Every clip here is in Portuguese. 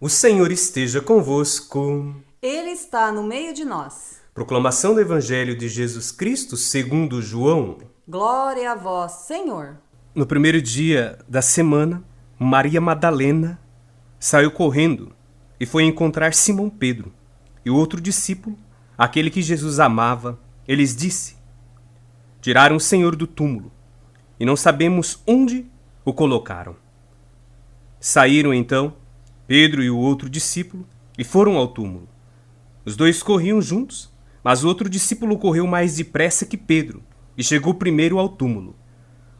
O Senhor esteja convosco. Ele está no meio de nós. Proclamação do Evangelho de Jesus Cristo segundo João. Glória a vós, Senhor. No primeiro dia da semana, Maria Madalena saiu correndo e foi encontrar Simão Pedro e o outro discípulo, aquele que Jesus amava. Eles disse: tiraram o Senhor do túmulo e não sabemos onde o colocaram. Saíram então Pedro e o outro discípulo e foram ao túmulo. Os dois corriam juntos, mas o outro discípulo correu mais depressa que Pedro e chegou primeiro ao túmulo.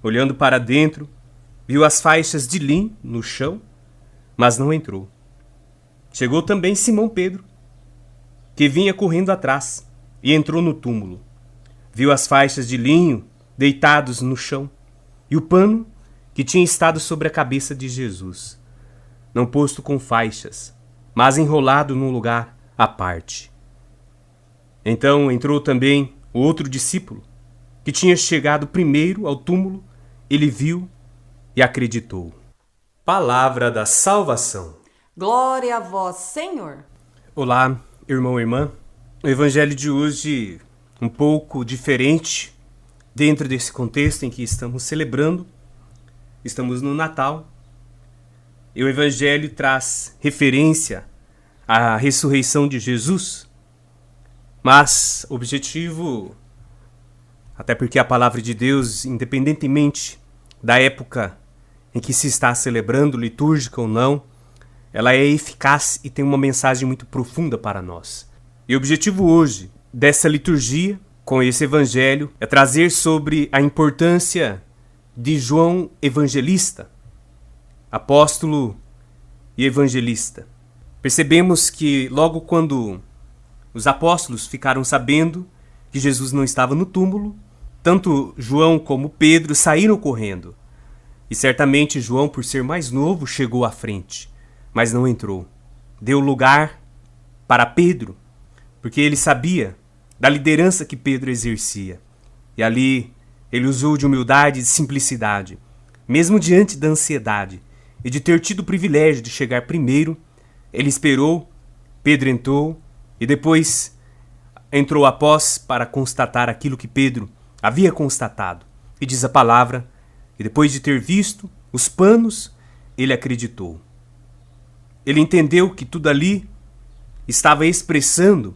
Olhando para dentro, viu as faixas de linho no chão, mas não entrou. Chegou também Simão Pedro, que vinha correndo atrás, e entrou no túmulo. Viu as faixas de linho deitados no chão e o pano que tinha estado sobre a cabeça de Jesus, não posto com faixas, mas enrolado num lugar à parte. Então entrou também o outro discípulo, que tinha chegado primeiro ao túmulo. Ele viu e acreditou. Palavra da salvação. Glória a vós, Senhor. Olá, irmão e irmã. O evangelho de hoje um pouco diferente dentro desse contexto em que estamos celebrando. Estamos no Natal. E o evangelho traz referência à ressurreição de Jesus. Mas o objetivo, até porque a palavra de Deus, independentemente da época em que se está celebrando, litúrgica ou não, ela é eficaz e tem uma mensagem muito profunda para nós. E o objetivo hoje dessa liturgia, com esse evangelho, é trazer sobre a importância de João Evangelista, apóstolo e evangelista. Percebemos que logo quando os apóstolos ficaram sabendo que Jesus não estava no túmulo, tanto João como Pedro saíram correndo. E certamente João, por ser mais novo, chegou à frente, mas não entrou. Deu lugar para Pedro, porque ele sabia da liderança que Pedro exercia. E ali ele usou de humildade e de simplicidade, mesmo diante da ansiedade e de ter tido o privilégio de chegar primeiro. Ele esperou, Pedro entrou e depois entrou após para constatar aquilo que Pedro havia constatado. E diz a palavra que depois de ter visto os panos, ele acreditou. Ele entendeu que tudo ali estava expressando,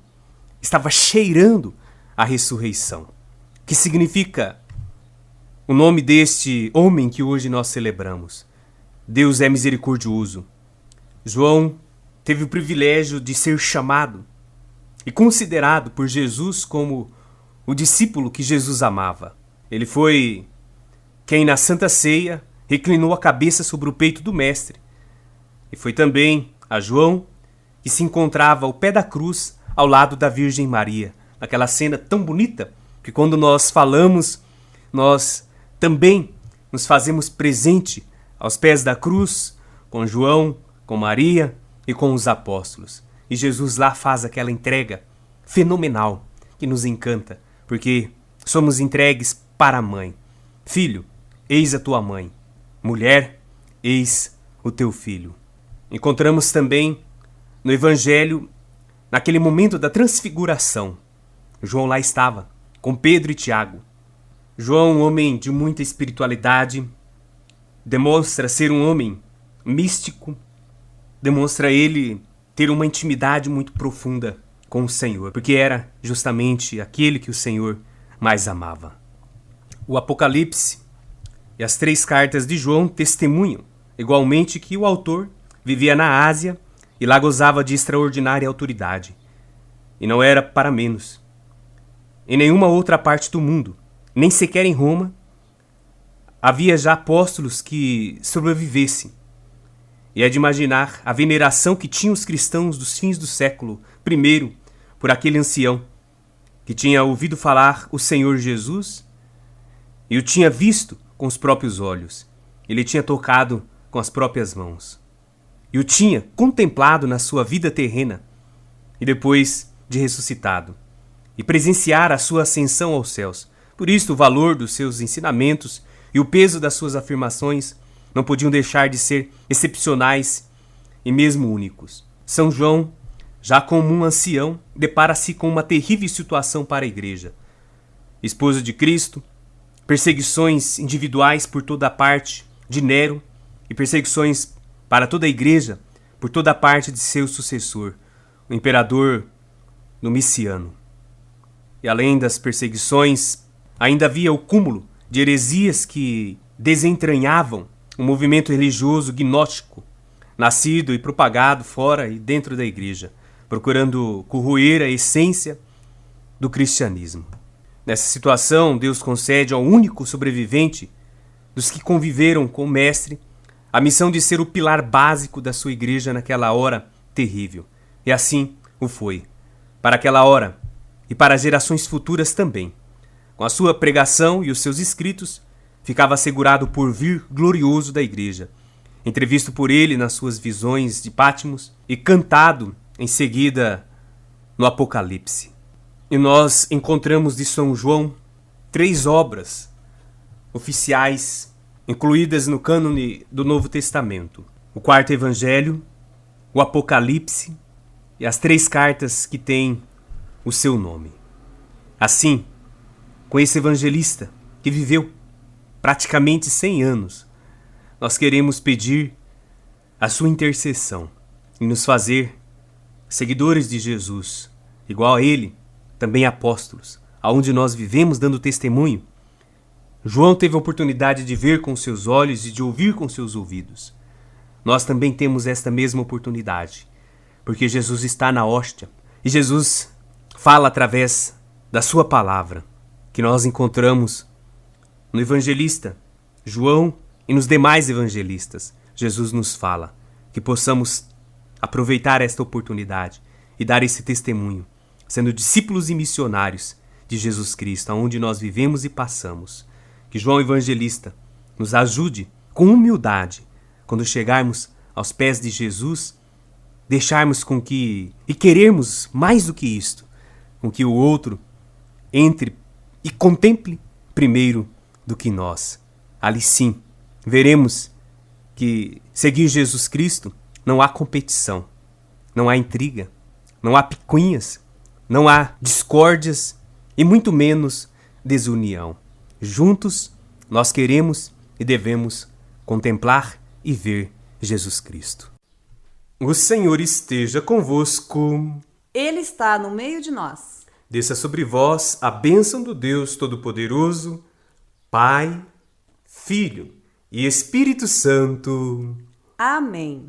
estava cheirando a ressurreição. Que significa o nome deste homem que hoje nós celebramos. Deus é misericordioso. João teve o privilégio de ser chamado e considerado por Jesus como o discípulo que Jesus amava. Ele foi quem na Santa Ceia reclinou a cabeça sobre o peito do Mestre. E foi também a João que se encontrava ao pé da cruz ao lado da Virgem Maria. Naquela cena tão bonita que quando nós falamos, nós também nos fazemos presente aos pés da cruz, com João, com Maria e com os apóstolos. E Jesus lá faz aquela entrega fenomenal que nos encanta, porque somos entregues para a mãe. Filho, eis a tua mãe. Mulher, eis o teu filho. Encontramos também no Evangelho, naquele momento da transfiguração, João lá estava, com Pedro e Tiago. João, um homem de muita espiritualidade, demonstra ser um homem místico, demonstra ele ter uma intimidade muito profunda com o Senhor, porque era justamente aquele que o Senhor mais amava. O Apocalipse e as 3 cartas de João testemunham igualmente que o autor vivia na Ásia e lá gozava de extraordinária autoridade. E não era para menos. Em nenhuma outra parte do mundo, nem sequer em Roma, havia já apóstolos que sobrevivessem. E é de imaginar a veneração que tinham os cristãos dos fins do século I por aquele ancião que tinha ouvido falar o Senhor Jesus e o tinha visto com os próprios olhos. Ele tinha tocado com as próprias mãos. E o tinha contemplado na sua vida terrena e depois de ressuscitado. E presenciar a sua ascensão aos céus. Por isso, o valor dos seus ensinamentos e o peso das suas afirmações não podiam deixar de ser excepcionais e mesmo únicos. São João, já como um ancião, depara-se com uma terrível situação para a igreja. Esposo de Cristo, perseguições individuais por toda a parte de Nero e perseguições para toda a igreja por toda a parte de seu sucessor, o imperador Domiciano. E além das perseguições, ainda havia o cúmulo de heresias que desentranhavam um movimento religioso gnóstico, nascido e propagado fora e dentro da igreja, procurando corroer a essência do cristianismo. Nessa situação, Deus concede ao único sobrevivente dos que conviveram com o Mestre a missão de ser o pilar básico da sua igreja naquela hora terrível. E assim o foi, para aquela hora e para gerações futuras também. Com a sua pregação e os seus escritos, ficava assegurado o porvir glorioso da igreja, entrevisto por ele nas suas visões de Patmos e cantado em seguida no Apocalipse. E nós encontramos de São João 3 obras oficiais incluídas no cânone do Novo Testamento: o 4º Evangelho, o Apocalipse e as 3 cartas que têm o seu nome. Assim, com esse evangelista que viveu praticamente 100 anos, nós queremos pedir a sua intercessão e nos fazer seguidores de Jesus, igual a ele, também apóstolos, aonde nós vivemos dando testemunho. João teve a oportunidade de ver com seus olhos e de ouvir com seus ouvidos. Nós também temos esta mesma oportunidade, porque Jesus está na hóstia e Jesus fala através da sua palavra, que nós encontramos no evangelista João e nos demais evangelistas. Jesus nos fala que possamos aproveitar esta oportunidade e dar esse testemunho, sendo discípulos e missionários de Jesus Cristo, aonde nós vivemos e passamos. Que João Evangelista nos ajude com humildade, quando chegarmos aos pés de Jesus, deixarmos com que, e querermos mais do que isto, com que o outro entre e contemple primeiro do que nós. Ali sim, veremos que seguir Jesus Cristo não há competição, não há intriga, não há picuinhas, não há discórdias e muito menos desunião. Juntos nós queremos e devemos contemplar e ver Jesus Cristo. O Senhor esteja convosco. Ele está no meio de nós. Desça sobre vós a bênção do Deus Todo-Poderoso, Pai, Filho e Espírito Santo. Amém.